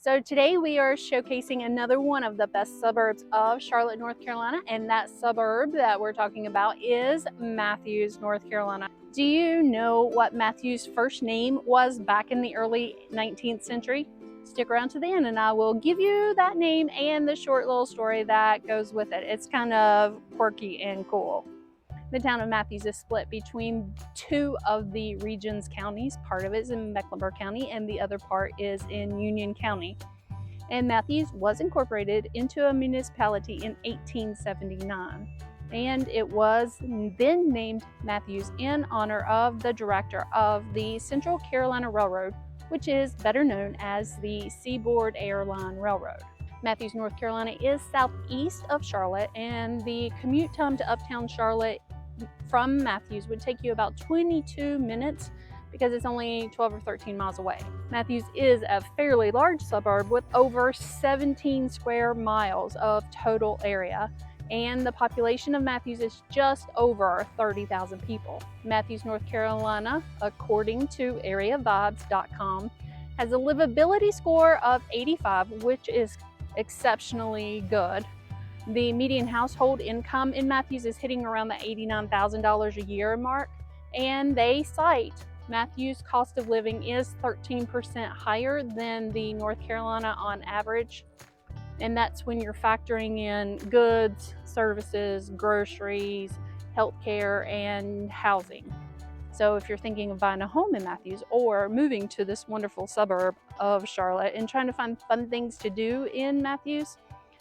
So today we are showcasing another one of the best suburbs of Charlotte, North Carolina, and that suburb that we're talking about is Matthews, North Carolina. Do you know what Matthews' first name was back in the early 19th century? Stick around to the end and I will give you that name and the short little story that goes with it. It's kind of quirky and cool. The town of Matthews is split between two of the region's counties. Part of it is in Mecklenburg County and the other part is in Union County. And Matthews was incorporated into a municipality in 1879. And it was then named Matthews in honor of the director of the Central Carolina Railroad, which is better known as the Seaboard Airline Railroad. Matthews, North Carolina is southeast of Charlotte, and the commute time to uptown Charlotte from Matthews would take you about 22 minutes because it's only 12 or 13 miles away. Matthews is a fairly large suburb with over 17 square miles of total area, and the population of Matthews is just over 30,000 people. Matthews, North Carolina, according to areavibes.com, has a livability score of 85, which is exceptionally good. The median household income in Matthews is hitting around the $89,000 a year mark, and they cite Matthews' cost of living is 13% higher than the North Carolina on average, and that's when you're factoring in goods, services, groceries, healthcare, and housing. So if you're thinking of buying a home in Matthews or moving to this wonderful suburb of Charlotte and trying to find fun things to do in Matthews,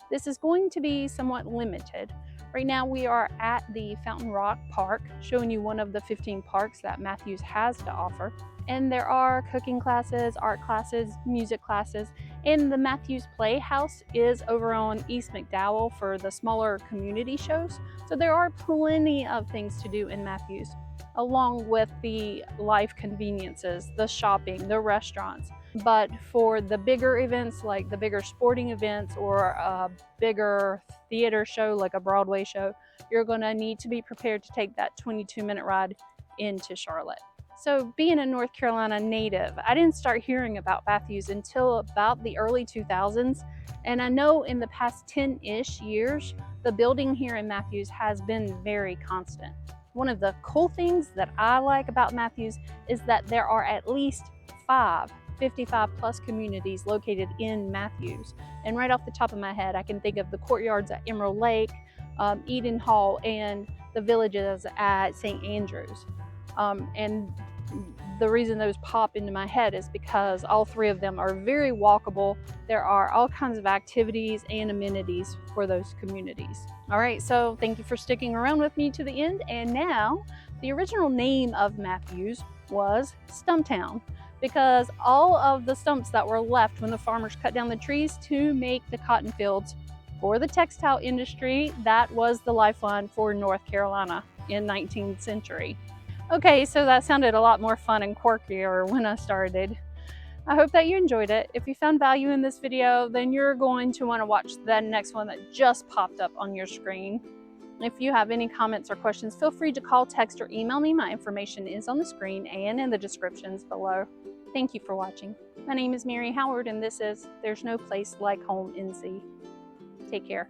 this is going to be somewhat limited. Right now we are at the Fountain Rock Park, showing you one of the 15 parks that Matthews has to offer. And there are cooking classes, art classes, music classes, and the Matthews Playhouse is over on E McDowell for the smaller community shows. So there are plenty of things to do in Matthews, along with the life conveniences, the shopping, the restaurants. But for the bigger events, like the bigger sporting events or a bigger theater show like a Broadway show, you're gonna need to be prepared to take that 22-minute ride into Charlotte. So being a North Carolina native, I didn't start hearing about Matthews until about the early 2000s. And I know in the past 10-ish years, the building here in Matthews has been very constant. One of the cool things that I like about Matthews is that there are at least 5 55 plus communities located in Matthews. And right off the top of my head, I can think of the Courtyards at Emerald Lake, Eden Hall, and the villages at St. Andrews. And the reason those pop into my head is because all 3 of them are very walkable. There are all kinds of activities and amenities for those communities. All right, so thank you for sticking around with me to the end. And now, the original name of Matthews was Stumptown, because all of the stumps that were left when the farmers cut down the trees to make the cotton fields for the textile industry, that was the lifeline for North Carolina in 19th century. Okay, so that sounded a lot more fun and quirkier when I started. I hope that you enjoyed it. If you found value in this video, then you're going to want to watch the next one that just popped up on your screen. If you have any comments or questions, feel free to call, text, or email me. My information is on the screen and in the descriptions below. Thank you for watching. My name is Mary Howard, and this is There's No Place Like Home NC. Take care.